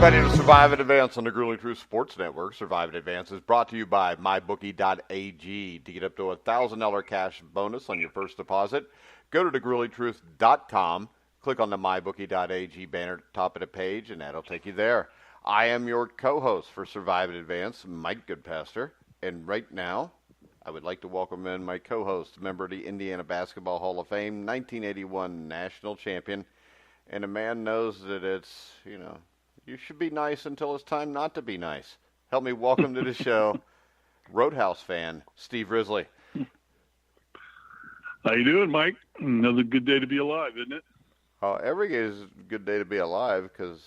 Ready to survive and advance on the Grueling Truth Sports Network. Survive and Advance is brought to you by MyBookie.ag. To get up to a $1,000 cash bonus on your first deposit, go to thegruelingtruth.com, click on the MyBookie.ag banner at the top of the page, and that'll take you there. I am your co-host for Survive and Advance, Mike Goodpaster, and right now I would like to welcome in my co-host, member of the Indiana Basketball Hall of Fame, 1981 national champion, and a man knows that it's, you should be nice until it's time not to be nice. Help me welcome to the show, Roadhouse fan, Steve Risley. How you doing, Mike? Another good day to be alive, isn't it? Every day is a good day to be alive because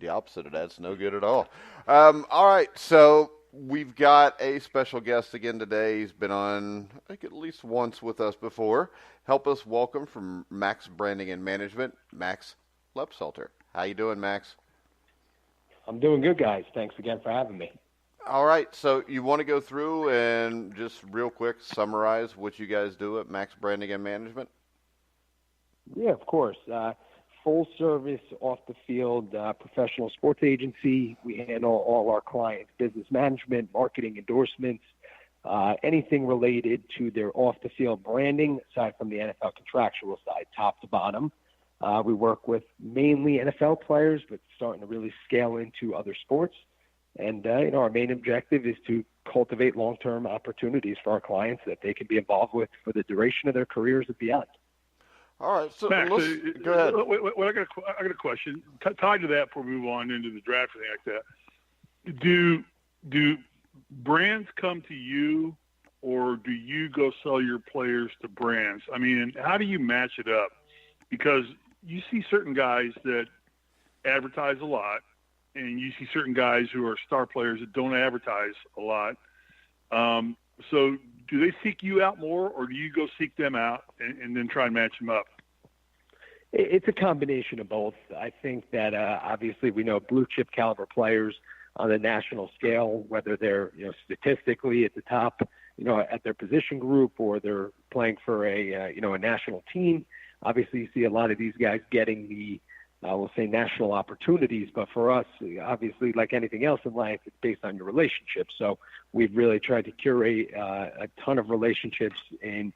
the opposite of that's no good at all. All right, so we've got a special guest again today. He's been on, I think, at least once with us before. Help us welcome from Maxx Branding and Management, Max Lepselter. How you doing, Max? I'm doing good, guys. Thanks again for having me. All right, so you want to go through and just real quick summarize what you guys do at Maxx Branding and Management? Yeah, of course. Full service, off the field, professional sports agency. We handle all our clients' business management, marketing, endorsements, anything related to their off the field branding, aside from the NFL contractual side, top to bottom. We work with mainly NFL players, but starting to really scale into other sports. And, our main objective is to cultivate long-term opportunities for our clients that they can be involved with for the duration of their careers and beyond. All right. So Max, go ahead. I got a question. Tied to that before we move on into the draft and things like that. Do brands come to you, or do you go sell your players to brands? I mean, how do you match it up? Because you see certain guys that advertise a lot, and you see certain guys who are star players that don't advertise a lot. So do they seek you out more, or do you go seek them out and then try and match them up? It's a combination of both. I think that obviously we know blue chip caliber players on the national scale, whether they're statistically at the top, at their position group, or they're playing for a national team. Obviously, you see a lot of these guys getting the, we'll say, national opportunities. But for us, obviously, like anything else in life, it's based on your relationships. So we've really tried to curate a ton of relationships in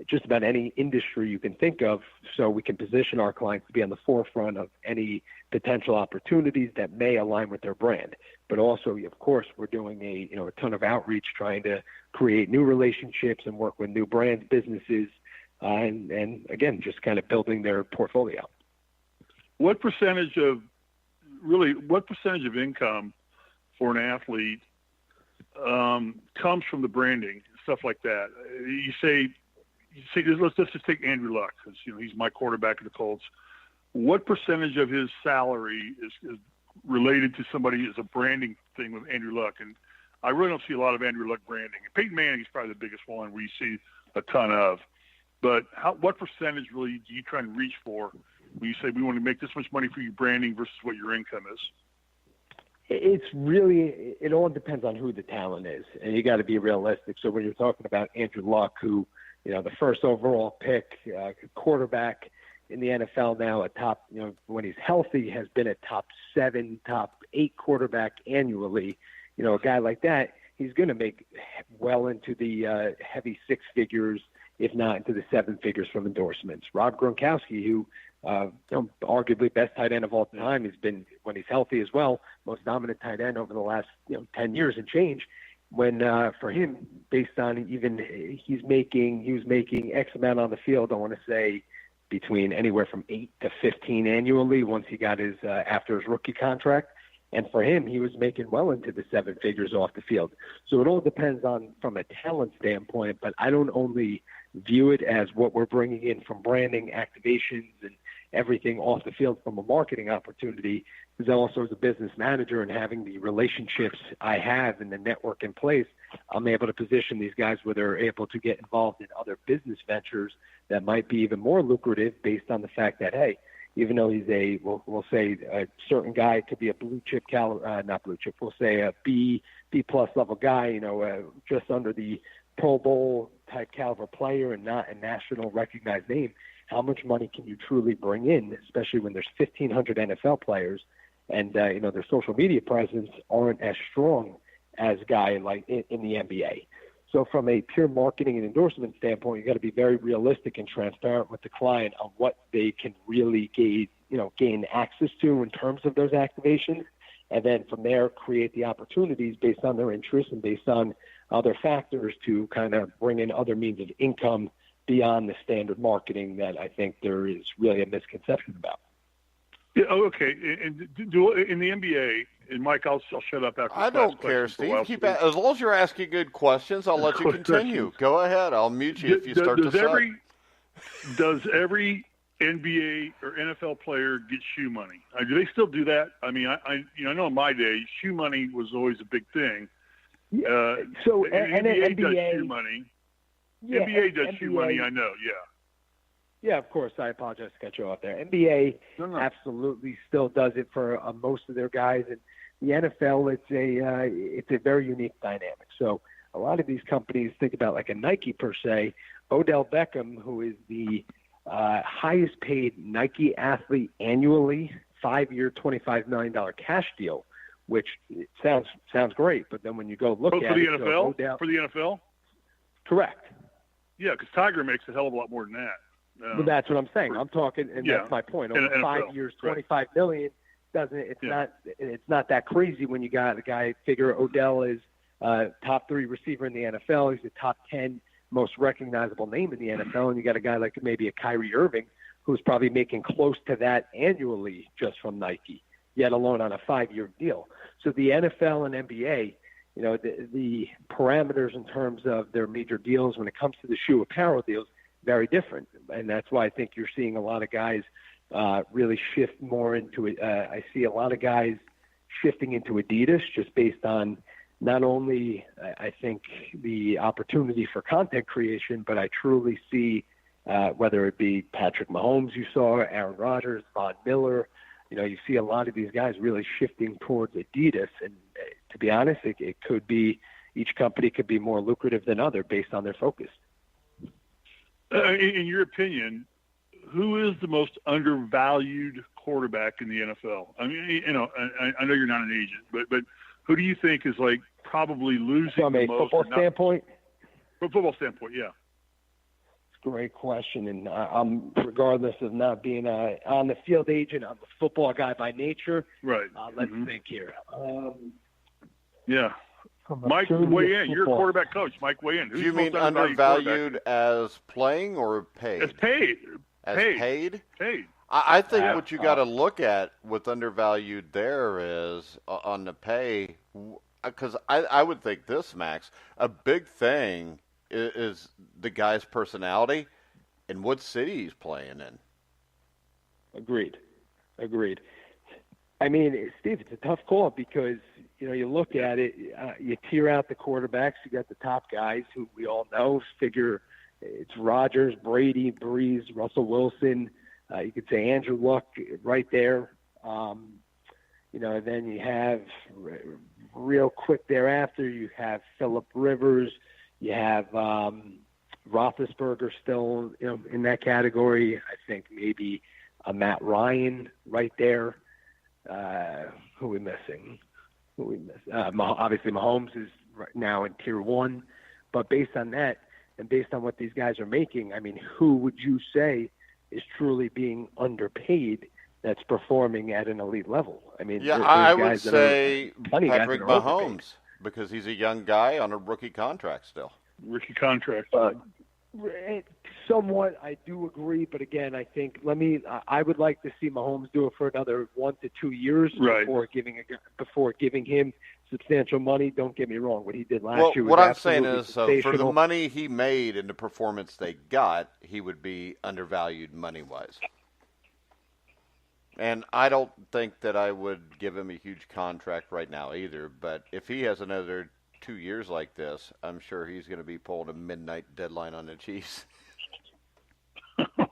just about any industry you can think of, so we can position our clients to be on the forefront of any potential opportunities that may align with their brand. But also, of course, we're doing a ton of outreach, trying to create new relationships and work with new brands, businesses, and again, just kind of building their portfolio. What percentage of income for an athlete comes from the branding, stuff like that? You say let's just take Andrew Luck, because he's my quarterback of the Colts. What percentage of his salary is related to somebody as a branding thing with Andrew Luck? And I really don't see a lot of Andrew Luck branding. And Peyton Manning is probably the biggest one where you see a ton of. But what percentage really do you try and reach for when you say we want to make this much money for your branding versus what your income is? It all depends on who the talent is, and you got to be realistic. So when you're talking about Andrew Luck, who, the first overall pick, quarterback in the NFL now, a top, when he's healthy, has been a top 7, top 8 quarterback annually. A guy like that, he's going to make well into the heavy 6 figures, if not into the 7 figures from endorsements. Rob Gronkowski, who, arguably best tight end of all time, he's been, when he's healthy as well, most dominant tight end over the last 10 years and change. When for him, based on he was making X amount on the field, I want to say between anywhere from 8 to 15 annually once he got his after his rookie contract. And for him, he was making well into the 7 figures off the field. So it all depends on from a talent standpoint, but I don't only view it as what we're bringing in from branding, activations, and everything off the field from a marketing opportunity, because also as a business manager and having the relationships I have and the network in place, I'm able to position these guys where they're able to get involved in other business ventures that might be even more lucrative based on the fact that, hey, even though he's we'll say a certain guy could be a blue chip not blue chip, we'll say a B plus level guy, just under the Pro Bowl type caliber player and not a national recognized name. How much money can you truly bring in, especially when there's 1,500 NFL players and their social media presence aren't as strong as guy like in the NBA. So from a pure marketing and endorsement standpoint, you got to be very realistic and transparent with the client on what they can really gain access to in terms of those activations. And then from there, create the opportunities based on their interests and based on other factors to kind of bring in other means of income beyond the standard marketing that I think there is really a misconception about. Yeah, okay. And in the NBA, and Mike, I'll shut up after. I don't care, Steve. As long as you're asking good questions, I'll let you continue. Go ahead. I'll mute you if you start to suck. Does every NBA or NFL player get shoe money? Do they still do that? I mean, I know in my day, shoe money was always a big thing. So NBA does NBA shoe money. Yeah, NBA does shoe money. I know. Yeah. Yeah, of course. I apologize to cut you off there. NBA absolutely still does it for most of their guys, and the NFL, it's a very unique dynamic. So a lot of these companies think about like a Nike per se. Odell Beckham, who is the highest paid Nike athlete annually, 5-year, $25 million cash deal, which sounds great. But then when you go look at it, NFL, for the NFL, correct. Yeah, because Tiger makes a hell of a lot more than that. Well, that's what I'm saying. I'm talking, and that's my point. Over 5 years, $25 million it's not that crazy when you got a guy. Figure Odell is top 3 receiver in the NFL. He's the top 10 most recognizable name in the NFL, and you got a guy like maybe a Kyrie Irving who's probably making close to that annually just from Nike, yet alone on a 5-year deal. So the NFL and NBA, the parameters in terms of their major deals when it comes to the shoe apparel deals, very different. And that's why I think you're seeing a lot of guys really shift more into it. I see a lot of guys shifting into Adidas just based on not only, I think, the opportunity for content creation, but I truly see whether it be Patrick Mahomes you saw, Aaron Rodgers, Von Miller, you see a lot of these guys really shifting towards Adidas. And to be honest, it could be, each company could be more lucrative than other based on their focus. In your opinion, who is the most undervalued quarterback in the NFL? I mean, I know you're not an agent, but who do you think is like probably losing from the a most? Football standpoint? From a football standpoint, yeah. Great question, and I'm, regardless of not being on the field agent, I'm a football guy by nature. Right. Let's think here. Yeah. Mike, weigh in. You're a quarterback coach. Mike, weigh in. Do you mean undervalued as playing or paid? As paid. As paid? Paid. I think what you got to look at with undervalued there is on the pay, because I would think this, Max, a big thing is the guy's personality and what city he's playing in. Agreed. I mean, Steve, it's a tough call because, you look at it, you tier out the quarterbacks. You got the top guys who we all know. Figure it's Rodgers, Brady, Breeze, Russell Wilson. You could say Andrew Luck right there. Then you have real quick thereafter, you have Phillip Rivers. You have Roethlisberger still, in that category. I think maybe a Matt Ryan right there. Who are we missing? Obviously, Mahomes is right now in tier 1. But based on that and based on what these guys are making, I mean, who would you say is truly being underpaid that's performing at an elite level? I mean, I would say Patrick Mahomes because he's a young guy on a rookie contract still. Rookie contract. Somewhat, I do agree, but again, I think I would like to see Mahomes do it for another 1 to 2 years before giving him substantial money. Don't get me wrong; what he did last year was what I'm saying is, for the money he made and the performance they got, he would be undervalued money-wise. And I don't think that I would give him a huge contract right now either. But if he has another 2 years like this, I'm sure he's going to be pulling a midnight deadline on the Chiefs.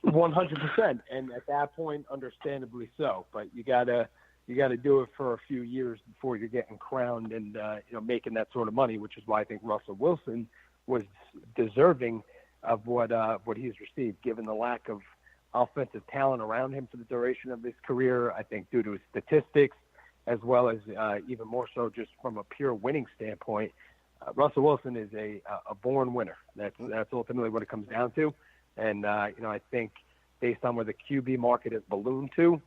100%, and at that point, understandably so. But you gotta do it for a few years before you're getting crowned and making that sort of money. Which is why I think Russell Wilson was deserving of what he's received, given the lack of offensive talent around him for the duration of his career. I think due to his statistics, as well as even more so just from a pure winning standpoint. Russell Wilson is a born winner. That's ultimately what it comes down to. And, I think based on where the QB market has ballooned to,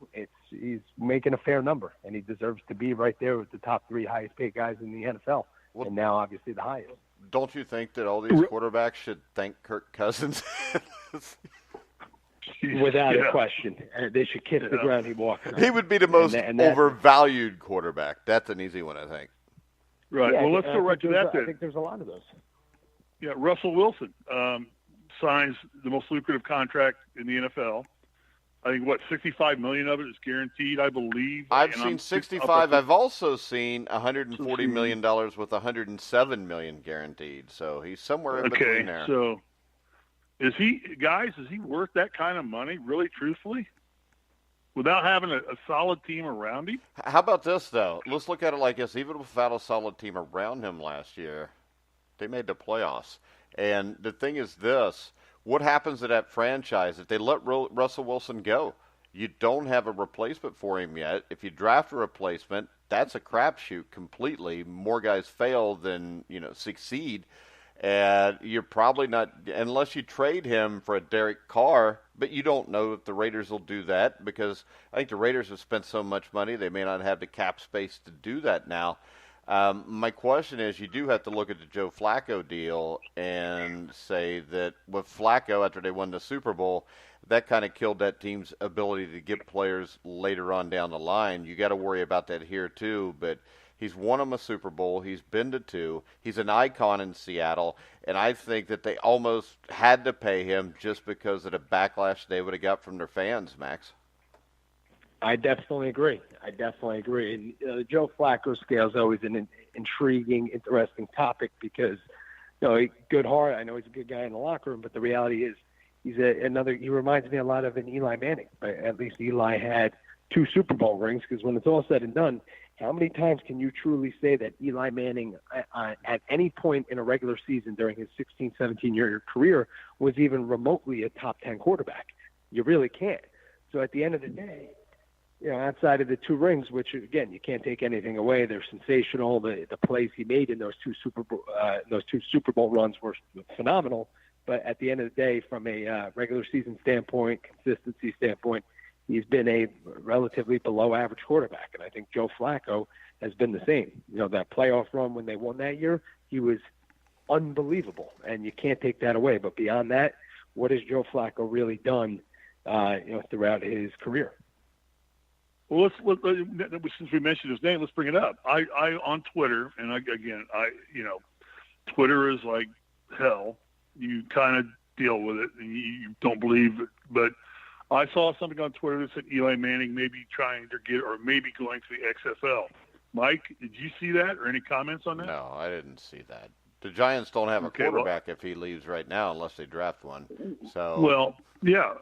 he's making a fair number, and he deserves to be right there with the top 3 highest paid guys in the NFL, and now obviously the highest. Don't you think that all these quarterbacks should thank Kirk Cousins? Without a question. They should kiss the ground he walks on. He would be the most overvalued quarterback. That's an easy one, I think. Right. Yeah, well, let's go right to that then. I think there's a lot of those. Yeah, Russell Wilson signs the most lucrative contract in the NFL. I think, $65 million of it is guaranteed, I believe. I've seen 65. I've also seen $140 million with $107 million guaranteed. So he's somewhere in between there. So is he worth that kind of money, really, truthfully, without having a solid team around him? How about this, though? Let's look at it like this. Even without a solid team around him last year, they made the playoffs. And the thing is this. What happens to that franchise if they let Russell Wilson go? You don't have a replacement for him yet. If you draft a replacement, that's a crapshoot completely. More guys fail than succeed, and you're probably not, unless you trade him for a Derek Carr. But you don't know if the Raiders will do that, because I think the Raiders have spent so much money they may not have the cap space to do that now. My question is, you do have to look at the Joe Flacco deal and say that with Flacco, after they won the Super Bowl, that kind of killed that team's ability to get players later on down the line. You got to worry about that here too, but he's won them a Super Bowl. He's been to 2. He's an icon in Seattle, and I think that they almost had to pay him just because of the backlash they would have got from their fans, Max. I definitely agree. And the Joe Flacco scale is always an intriguing, interesting topic because, good heart. I know he's a good guy in the locker room, but the reality is he reminds me a lot of an Eli Manning. At least Eli had 2 Super Bowl rings, because when it's all said and done, how many times can you truly say that Eli Manning at any point in a regular season during his 16, 17-year career was even remotely a top 10 quarterback? You really can't. So at the end of the day, outside of the 2 rings, which again you can't take anything away, they're sensational. The plays he made in those two Super Bowl runs were phenomenal. But at the end of the day, from a regular season standpoint, consistency standpoint, he's been a relatively below average quarterback, and I think Joe Flacco has been the same. That playoff run when they won that year, he was unbelievable, and you can't take that away. But beyond that, what has Joe Flacco really done, throughout his career? Well, since we mentioned his name, let's bring it up. I on Twitter, and Twitter is like hell. You kind of deal with it, and you don't believe it. But I saw something on Twitter that said Eli Manning may be trying to get, or maybe going to the XFL. Mike, did you see that, or any comments on that? No, I didn't see that. The Giants don't have a quarterback if he leaves right now, unless they draft one. So well, yeah.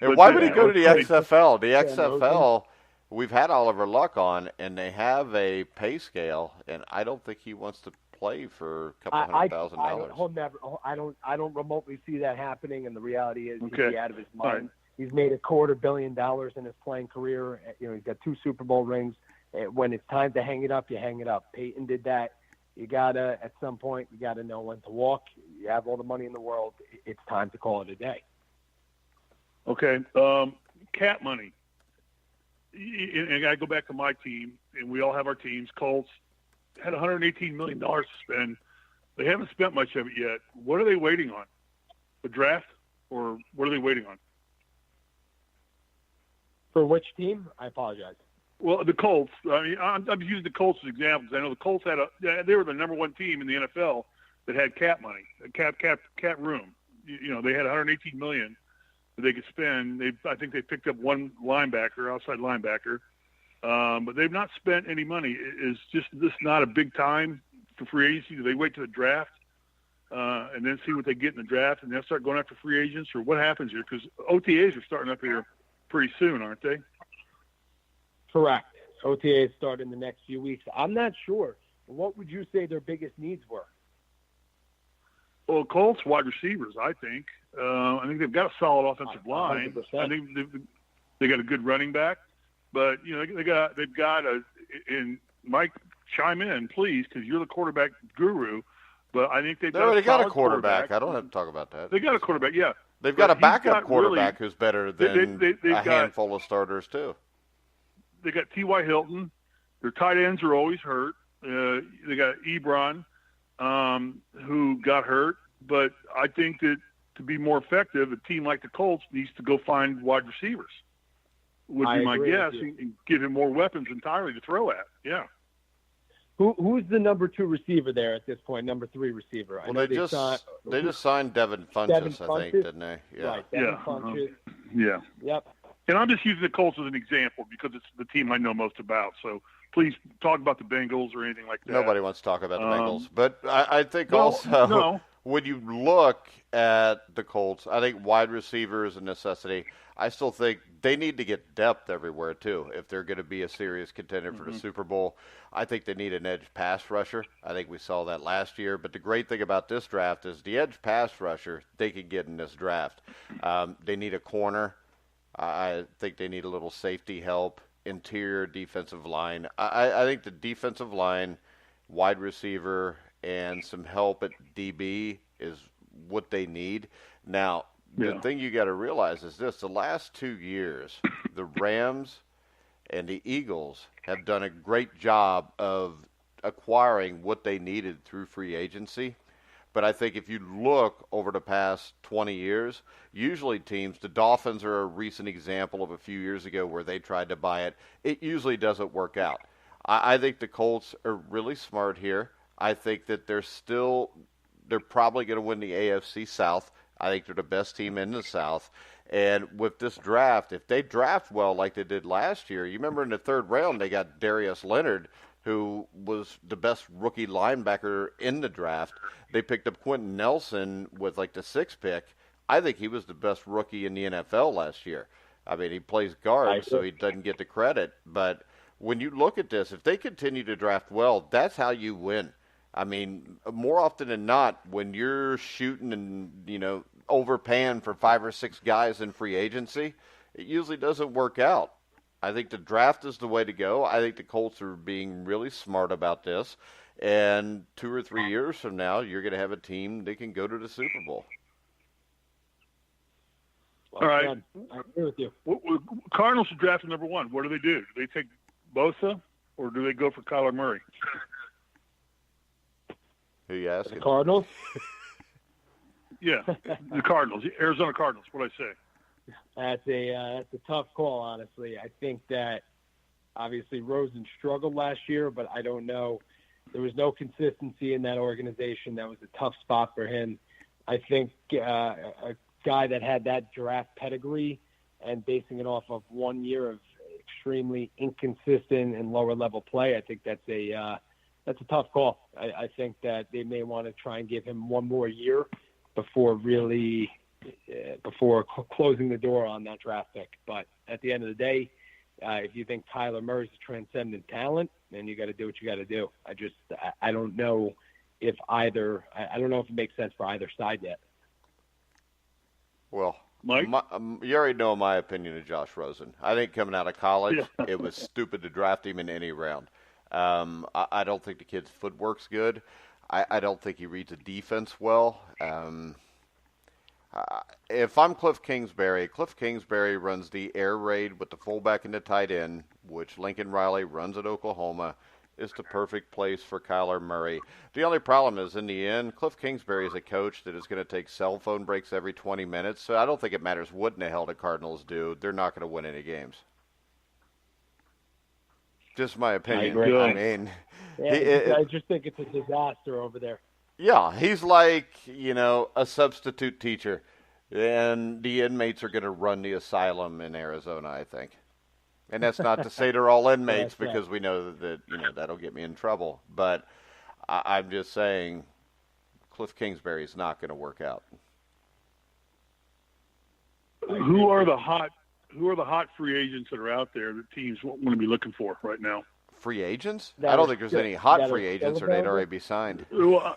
And why would he go to the XFL? The XFL, we've had Oliver Luck on, and they have a pay scale, and I don't think he wants to play for a couple $100,000. I don't remotely see that happening, and the reality is he'd be out of his mind. Right. He's made $250 million in his playing career. He's got 2 Super Bowl rings. When it's time to hang it up, you hang it up. Peyton did that. You gotta, at some point, you gotta know when to walk. You have all the money in the world. It's time to call it a day. Okay. Cap money. And I go back to my team, and we all have our teams. Colts had $118 million to spend. They haven't spent much of it yet. What are they waiting on? The draft, or what are they waiting on? For which team? I apologize. Well, the Colts. I mean, I'm using the Colts as examples. I know the Colts they were the number 1 team in the NFL that had cap money, cap room. They had $118 million that they could spend. I think they picked up 1 outside linebacker, but they've not spent any money. Is this not a big time for free agency? Do they wait to the draft and then see what they get in the draft, and then start going after free agents, or what happens here? Because OTAs are starting up here pretty soon, aren't they? Correct. OTAs start in the next few weeks. I'm not sure. What would you say their biggest needs were? Well, Colts wide receivers, I think. I think they've got a solid offensive line. 100%. I think they got a good running back, but they've got a and Mike, chime in, please, because you're the quarterback guru. But I think they already got a quarterback. I don't have to talk about that. They got a quarterback, yeah. They've got a backup quarterback who's better than a handful of starters, too. They got T.Y. Hilton. Their tight ends are always hurt. They got Ebron, who got hurt. But I think that to be more effective, a team like the Colts needs to go find wide receivers, would be my guess, and give him more weapons entirely to throw at. Yeah. Who's the number 2 receiver there at this point? Number 3 receiver. Well, they just signed Devin Funchess, I think, didn't they? Yeah. Right. Devin Funchess. Yeah. Yep. And I'm just using the Colts as an example because it's the team I know most about. So please talk about the Bengals or anything like that. Nobody wants to talk about the Bengals, but I think also when you look at the Colts, I think wide receiver is a necessity. I still think they need to get depth everywhere, too, if they're going to be a serious contender for the Super Bowl. I think they need an edge pass rusher. I think we saw that last year. But the great thing about this draft is the edge pass rusher they can get in this draft. They need a corner. I think they need a little safety help, interior defensive line. I think the defensive line, wide receiver, and some help at DB is what they need. Now, the thing you got to realize is this. The last 2 years, the Rams and the Eagles have done a great job of acquiring what they needed through free agency. But I think if you look over the past 20 years, usually teams, the Dolphins are a recent example of a few years ago where they tried to buy it. It usually doesn't work out. I think the Colts are really smart here. I think that they're probably going to win the AFC South. I think they're the best team in the South. And with this draft, if they draft well like they did last year, you remember in the 3rd round they got Darius Leonard, who was the best rookie linebacker in the draft. They picked up Quentin Nelson with like the 6th pick. I think he was the best rookie in the NFL last year. I mean, he plays guard, so he doesn't get the credit. But when you look at this, if they continue to draft well, that's how you win. I mean, more often than not, when you're shooting and, overpaying for 5 or 6 guys in free agency, it usually doesn't work out. I think the draft is the way to go. I think the Colts are being really smart about this. And 2 or 3 years from now, you're going to have a team that can go to the Super Bowl. All right. I agree with you. Cardinals are drafting number 1. What do? Do they take Bosa or do they go for Kyler Murray? Who you asking? The Cardinals? Yeah, the Cardinals, Arizona Cardinals. What I say? That's a tough call, honestly. I think that obviously Rosen struggled last year, but I don't know. There was no consistency in that organization. That was a tough spot for him. I think a guy that had that draft pedigree and basing it off of 1 year of extremely inconsistent and lower level play, I think that's a tough call. I think that they may want to try and give him 1 more year before closing the door on that draft pick. But at the end of the day, if you think Kyler Murray's a transcendent talent, then you got to do what you got to do. I don't know if I don't know if it makes sense for either side yet. Well, Mike? You already know my opinion of Josh Rosen. I think coming out of college, it was stupid to draft him in any round. I don't think the kid's footwork's good. I don't think he reads a defense well. If I'm Cliff Kingsbury runs the air raid with the fullback and the tight end, which Lincoln Riley runs at Oklahoma. It's the perfect place for Kyler Murray. The only problem is, in the end, Cliff Kingsbury is a coach that is going to take cell phone breaks every 20 minutes, so I don't think it matters what in the hell the Cardinals do. They're not going to win any games. Just my opinion. I mean, I just think it's a disaster over there. Yeah, he's like, a substitute teacher, and the inmates are going to run the asylum in Arizona, I think. And that's not to say they're all inmates because we know that that'll get me in trouble. But I'm just saying Cliff Kingsbury is not going to work out. Who are the hot free agents that are out there that teams want to be looking for right now? Free agents? I don't think there's any hot free agents, or they'd already be signed. Well,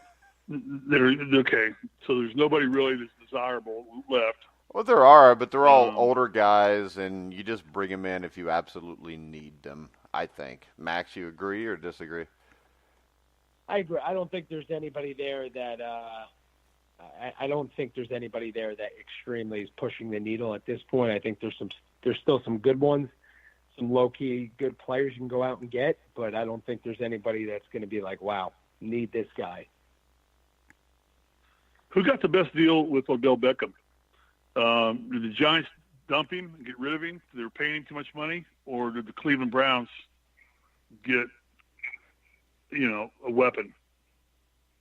okay, so there's nobody really that's desirable left. Well, there are, but they're all older guys, and you just bring them in if you absolutely need them. I think. Max, you agree or disagree? I agree. I don't think there's anybody there that I don't think there's anybody there that extremely is pushing the needle at this point. I think there's still some good ones, some low-key good players you can go out and get, but I don't think there's anybody that's going to be like, wow, need this guy. Who got the best deal with Odell Beckham? Did the Giants dump him and get rid of him? They were paying him too much money? Or did the Cleveland Browns get, a weapon?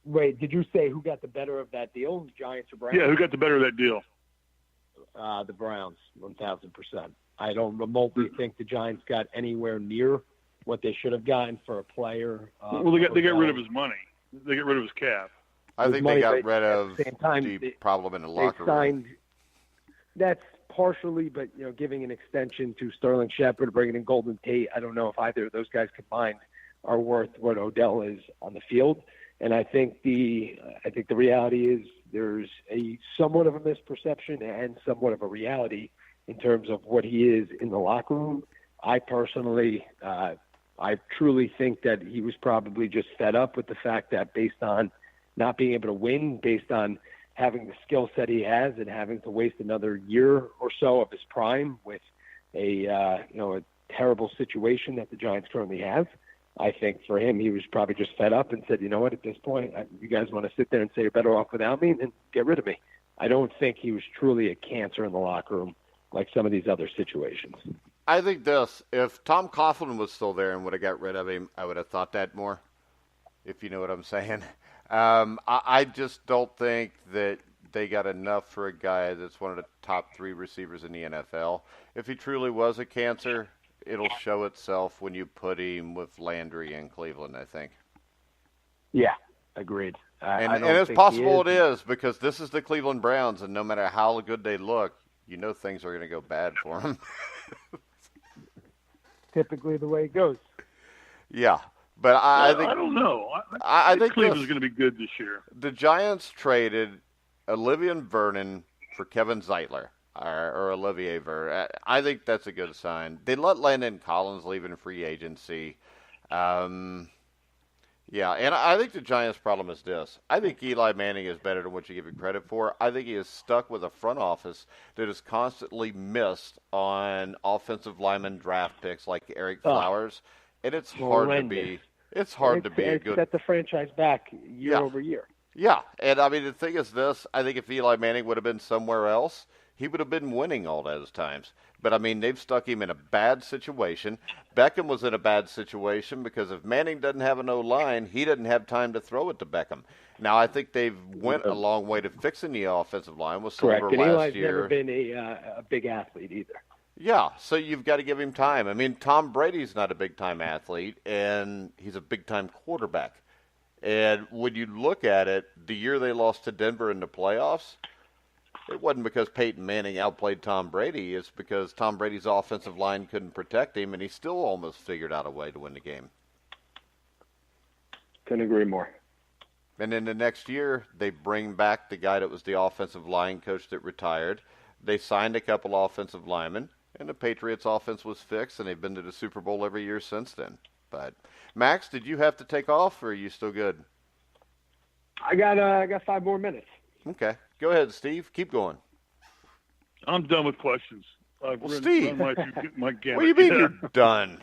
Wait, did you say who got the better of that deal, Giants or Browns? Yeah, who got the better of that deal? The Browns, 1,000%. I don't remotely think the Giants got anywhere near what they should have gotten for a player. Well, they got rid of his money. They got rid of his cap. I think they got rid of the problem in the locker room. That's partially, but giving an extension to Sterling Shepard, bringing in Golden Tate, I don't know if either of those guys combined are worth what Odell is on the field. And I think the reality is there's somewhat of a misperception and somewhat of a reality in terms of what he is in the locker room. I personally, I truly think that he was probably just fed up with the fact that based on not being able to win, based on having the skill set he has and having to waste another year or so of his prime with a terrible situation that the Giants currently have. I think for him, he was probably just fed up and said, you know what, at this point, you guys want to sit there and say you're better off without me, then get rid of me. I don't think he was truly a cancer in the locker room like some of these other situations. I think this, if Tom Coughlin was still there and would have got rid of him, I would have thought that more, if you know what I'm saying. I just don't think that they got enough for a guy that's one of the top 3 receivers in the NFL. If he truly was a cancer, it'll show itself when you put him with Landry in Cleveland, I think. Yeah, agreed. And it's possible it is, because this is the Cleveland Browns, and no matter how good they look, things are going to go bad for them. Typically the way it goes. Yeah. But I think I don't know. I think Cleveland's going to be good this year. The Giants traded Olivier Vernon for Kevin Zeitler or Olivier Vernon. I think that's a good sign. They let Landon Collins leave in free agency. Yeah, and I think the Giants' problem is this. I think Eli Manning is better than what you give him credit for. I think he is stuck with a front office that is constantly missed on offensive lineman draft picks like Eric Flowers. And it's hard to be. It's hard to be a good. Set the franchise back year over year. Yeah, and I mean the thing is this: I think if Eli Manning would have been somewhere else, he would have been winning all those times. But I mean, they've stuck him in a bad situation. Beckham was in a bad situation because if Manning doesn't have an O-line, he doesn't have time to throw it to Beckham. Now I think they've went a long way to fixing the offensive line with Silver and last Eli's year. Never been a big athlete either. Yeah, so you've got to give him time. I mean, Tom Brady's not a big-time athlete, and he's a big-time quarterback. And when you look at it, the year they lost to Denver in the playoffs, it wasn't because Peyton Manning outplayed Tom Brady. It's because Tom Brady's offensive line couldn't protect him, and he still almost figured out a way to win the game. Couldn't agree more. And then the next year, they bring back the guy that was the offensive line coach that retired. They signed a couple offensive linemen. And the Patriots' offense was fixed, and they've been to the Super Bowl every year since then. But, Max, did you have to take off, or are you still good? I got 5 more minutes. Okay. Go ahead, Steve. Keep going. I'm done with questions. Steve, my what do you mean you're done?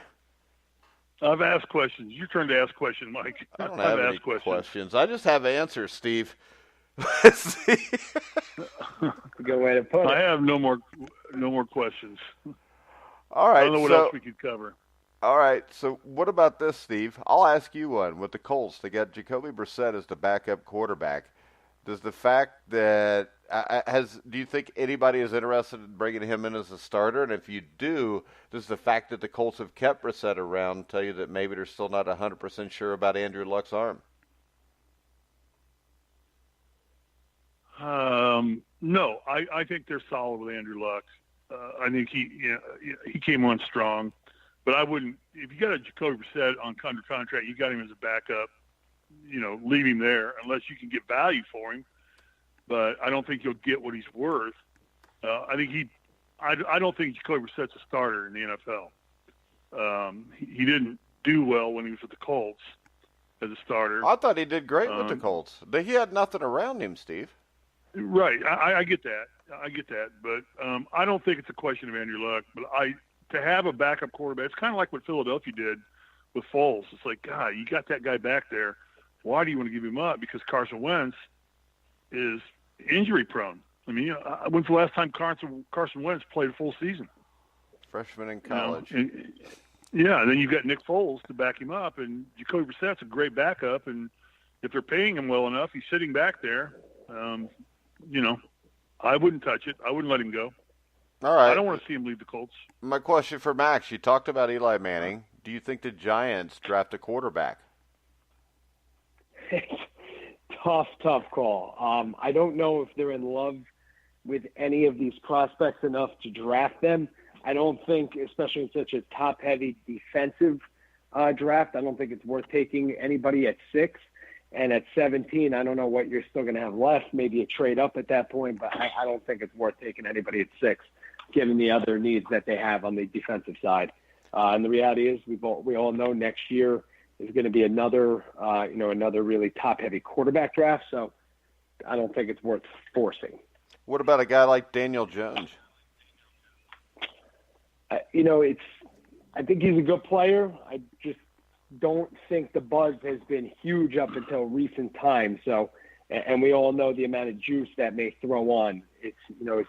I've asked questions. Your turn to ask questions, Mike. I don't have any questions. I just have answers, Steve. Good way to put it. I have no more questions. All right. I don't know what else we could cover. All right. So what about this, Steve? I'll ask you one. With the Colts, they got Jacoby Brissett as the backup quarterback. Does the fact that do you think anybody is interested in bringing him in as a starter? And if you do, does the fact that the Colts have kept Brissett around tell you that maybe they're still not 100% sure about Andrew Luck's arm? No, I think they're solid with Andrew Luck. I think he came on strong, but I wouldn't. If you got a Jacoby Brissett on under contract, you got him as a backup. Leave him there unless you can get value for him. But I don't think you'll get what he's worth. I don't think Jacoby Brissett's a starter in the NFL. He didn't do well when he was with the Colts as a starter. I thought he did great with the Colts. He had nothing around him, Steve. Right. I get that. But I don't think it's a question of Andrew Luck. But to have a backup quarterback, it's kind of like what Philadelphia did with Foles. It's like, God, you got that guy back there. Why do you want to give him up? Because Carson Wentz is injury prone. I mean, when's the last time Carson Wentz played a full season? Freshman in college. And then you've got Nick Foles to back him up, and Jacoby Brissett's a great backup. And if they're paying him well enough, he's sitting back there. I wouldn't touch it. I wouldn't let him go. All right. I don't want to see him leave the Colts. My question for Max, you talked about Eli Manning. Do you think the Giants draft a quarterback? Tough call. I don't know if they're in love with any of these prospects enough to draft them. I don't think, especially in such a top-heavy defensive draft, I don't think it's worth taking anybody at 6. And at 17, I don't know what you're still going to have left, maybe a trade up at that point, but I don't think it's worth taking anybody at 6, given the other needs that they have on the defensive side. And the reality is we all know next year is going to be another really top-heavy quarterback draft, so I don't think it's worth forcing. What about a guy like Daniel Jones? I think he's a good player. I just don't think the buzz has been huge up until recent times. So, and we all know the amount of juice that may throw on. Is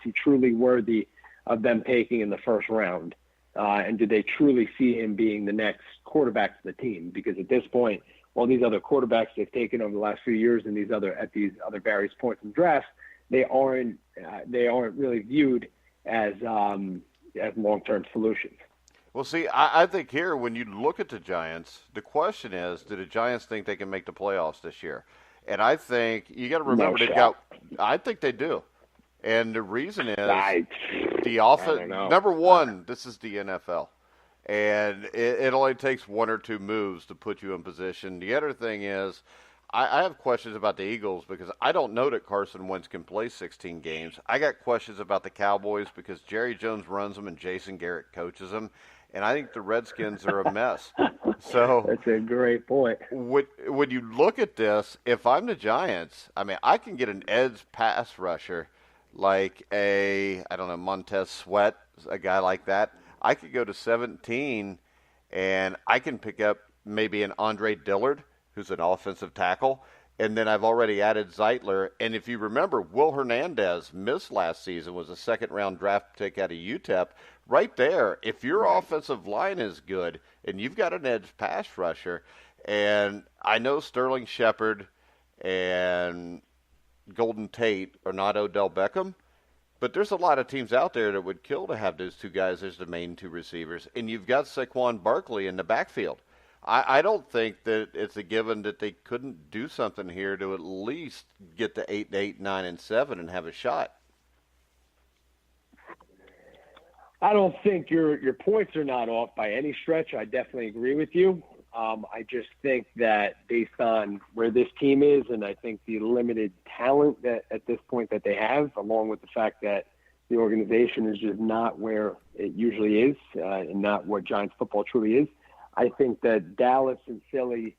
he truly worthy of them taking in the first round? And do they truly see him being the next quarterback for the team? Because at this point, all these other quarterbacks they've taken over the last few years and at these other various points in drafts, they aren't really viewed as long-term solutions. Well, see, I think here, when you look at the Giants, the question is, do the Giants think they can make the playoffs this year? And I think you got to remember I think they do. And the reason is the offense. Number one, this is the NFL. And it only takes one or two moves to put you in position. The other thing is, I have questions about the Eagles because I don't know that Carson Wentz can play 16 games. I got questions about the Cowboys because Jerry Jones runs them and Jason Garrett coaches them. And I think the Redskins are a mess. So that's a great point. When you look at this, if I'm the Giants, I mean, I can get an edge pass rusher like Montez Sweat, a guy like that. I could go to 17, and I can pick up maybe an Andre Dillard, who's an offensive tackle. And then I've already added Zeitler. And if you remember, Will Hernandez missed last season, was a second-round draft pick out of UTEP. Right there, if your offensive line is good and you've got an edge pass rusher, and I know Sterling Shepard and Golden Tate are not Odell Beckham, but there's a lot of teams out there that would kill to have those two guys as the main two receivers. And you've got Saquon Barkley in the backfield. I don't think that it's a given that they couldn't do something here to at least get to 8-8, 9-7 and have a shot. I don't think your points are not off by any stretch. I definitely agree with you. I just think that based on where this team is, and I think the limited talent that at this point that they have, along with the fact that the organization is just not where it usually is, and not what Giants football truly is, I think that Dallas and Philly,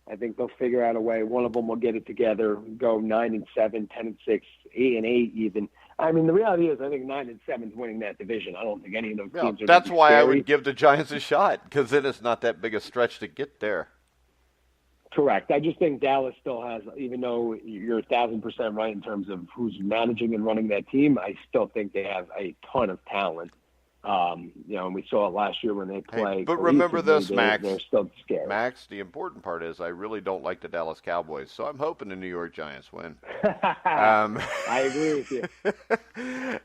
I think they'll figure out a way. One of them will get it together, go 9-7, 10-6, 8-8 even. I mean, the reality is I think 9-7 is winning that division. I don't think any of those teams are. That's why scary. I would give the Giants a shot, because then it's not that big a stretch to get there. Correct. I just think Dallas still has, even though you're 1,000% right in terms of who's managing and running that team, I still think they have a ton of talent. And we saw it last year when they played. But remember this, Max. They're still scary. Max, the important part is I really don't like the Dallas Cowboys, so I'm hoping the New York Giants win. I agree with you.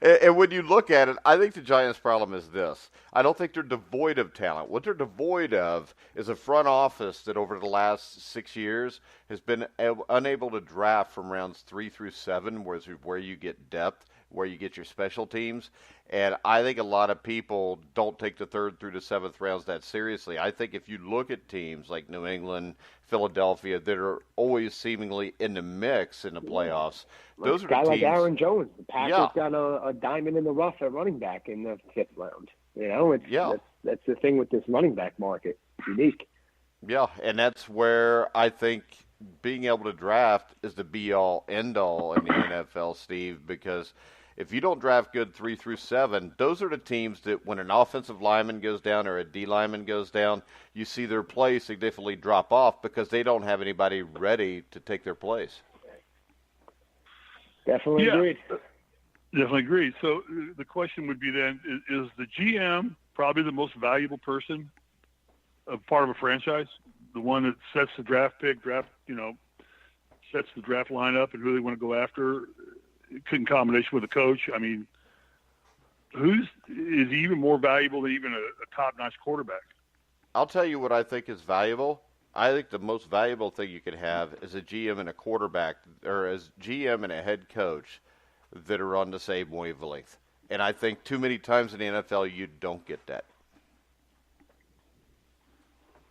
And when you look at it, I think the Giants' problem is this. I don't think they're devoid of talent. What they're devoid of is a front office that over the last 6 years has been unable to draft from rounds 3 through 7, where you get depth, where you get your special teams. And I think a lot of people don't take the 3rd through the 7th rounds that seriously. I think if you look at teams like New England, Philadelphia, that are always seemingly in the mix in the playoffs, those are the teams. Like Aaron Jones. The Packers got a diamond in the rough at running back in the 5th round. that's the thing with this running back market. It's unique. Yeah, and that's where I think being able to draft is the be-all, end-all in the NFL, Steve, because if you don't draft good 3 through 7, those are the teams that when an offensive lineman goes down or a D lineman goes down, you see their play significantly drop off because they don't have anybody ready to take their place. Definitely agreed. Definitely agreed. So the question would be then, is the GM probably the most valuable person, a part of a franchise, the one that sets the draft pick, sets the draft lineup and who they want to go after in combination with a coach? I mean, is he even more valuable than even a top-notch quarterback? I'll tell you what I think is valuable. I think the most valuable thing you could have is a GM and a quarterback, or as GM and a head coach that are on the same wavelength. And I think too many times in the NFL you don't get that.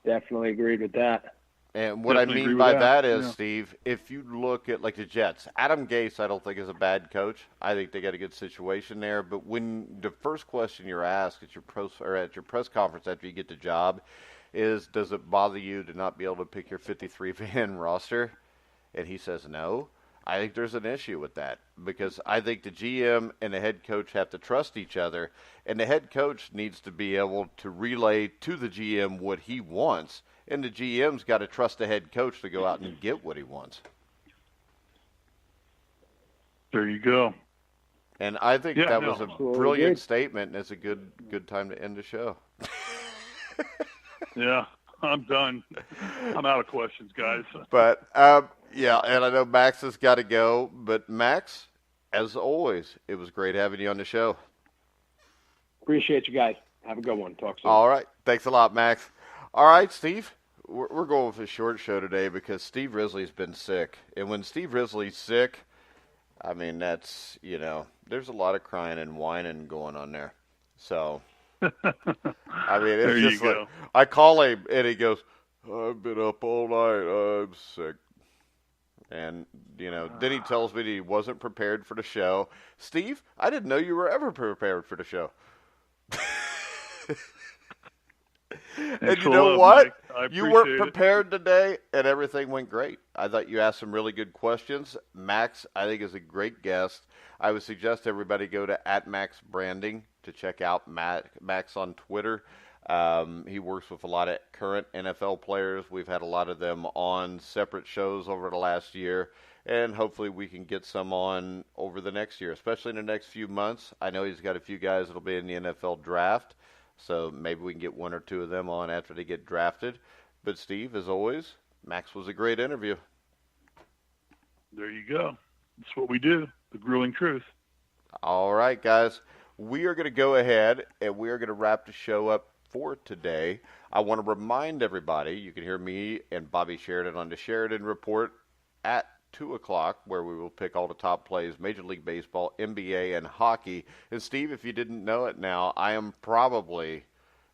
Definitely agreed with that. And what I mean by that is, Steve, if you look at like the Jets, Adam Gase I don't think is a bad coach. I think they got a good situation there. But when the first question you're asked at your press conference after you get the job is, does it bother you to not be able to pick your 53-man roster? And he says no. I think there's an issue with that because I think the GM and the head coach have to trust each other, and the head coach needs to be able to relay to the GM what he wants, and the GM's got to trust the head coach to go out and get what he wants. There you go. And I think that was a brilliant statement, and it's a good time to end the show. Yeah, I'm done. I'm out of questions, guys. But, yeah, and I know Max has got to go. But, Max, as always, it was great having you on the show. Appreciate you guys. Have a good one. Talk soon. All right. Thanks a lot, Max. All right, Steve. We're going with a short show today because Steve Risley's been sick. And when Steve Risley's sick, I mean, that's, there's a lot of crying and whining going on there. So, I mean, it's just like, I call him and he goes, I've been up all night. I'm sick. And, then he tells me that he wasn't prepared for the show. Steve, I didn't know you were ever prepared for the show. And you know what? You weren't prepared today, and everything went great. I thought you asked some really good questions. Max, I think, is a great guest. I would suggest everybody go to @MaxBranding to check out Max on Twitter. He works with a lot of current NFL players. We've had a lot of them on separate shows over the last year, and hopefully we can get some on over the next year, especially in the next few months. I know he's got a few guys that will be in the NFL draft, so maybe we can get one or two of them on after they get drafted. But, Steve, as always, Max was a great interview. There you go. That's what we do, the grueling truth. All right, guys. We are going to go ahead, and we are going to wrap the show up for today. I want to remind everybody, you can hear me and Bobby Sheridan on the Sheridan Report at 2 o'clock, where we will pick all the top plays, Major League Baseball, NBA, and hockey. And, Steve, if you didn't know it now, I am probably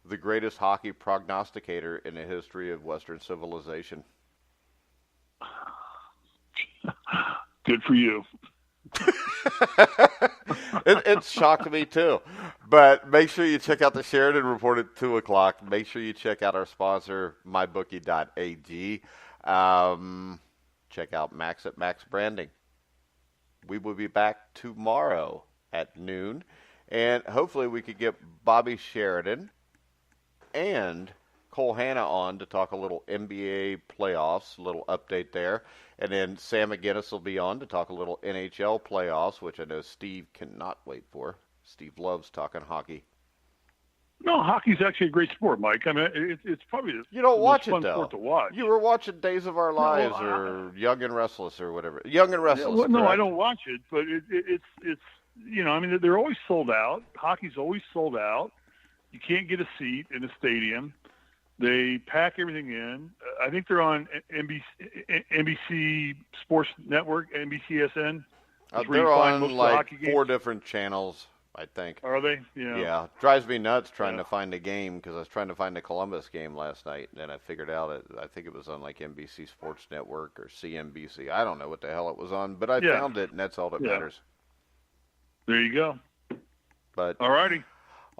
the greatest hockey prognosticator in the history of Western civilization. Good for you. It's shocked me too. But make sure you check out the Sheridan Report at 2 o'clock. Make sure you check out our sponsor, mybookie.ag. Check out Max at Max Branding. We will be back tomorrow at noon. And hopefully we could get Bobby Sheridan and Cole Hanna on to talk a little NBA playoffs, a little update there. And then Sam McGinnis will be on to talk a little NHL playoffs, which I know Steve cannot wait for. Steve loves talking hockey. No, hockey's actually a great sport, Mike. I mean, it's probably you don't watch most fun it though. Sport to watch. You were watching Days of Our Lives or Young and Restless or whatever. Young and Restless. Yeah, well, no, I don't watch it, but it's I mean, they're always sold out. Hockey's always sold out. You can't get a seat in a stadium. They pack everything in. I think they're on NBC Sports Network, NBCSN. They're on like 4 different channels, I think. Are they? Yeah. Yeah. Drives me nuts trying to find the game because I was trying to find the Columbus game last night, and I figured out I think it was on like NBC Sports Network or CNBC. I don't know what the hell it was on, but I found it, and that's all that matters. There you go. But all righty.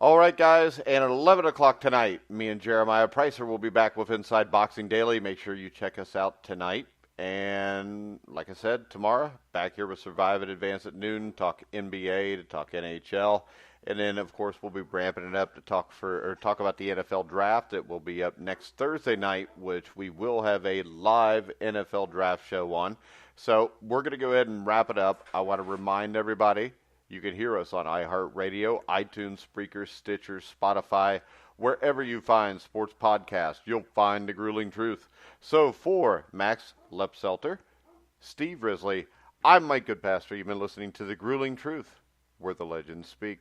All right, guys, and at 11 o'clock tonight, me and Jeremiah Pricer will be back with Inside Boxing Daily. Make sure you check us out tonight. And like I said, tomorrow, back here with Survive and Advance at noon, talk NBA, to talk NHL. And then, of course, we'll be ramping it up to talk about the NFL draft. It will be up next Thursday night, which we will have a live NFL draft show on. So we're going to go ahead and wrap it up. I want to remind everybody, you can hear us on iHeartRadio, iTunes, Spreaker, Stitcher, Spotify. Wherever you find sports podcasts, you'll find The Grueling Truth. So for Max Lepselter, Steve Risley, I'm Mike Goodpaster. You've been listening to The Grueling Truth, where the legends speak.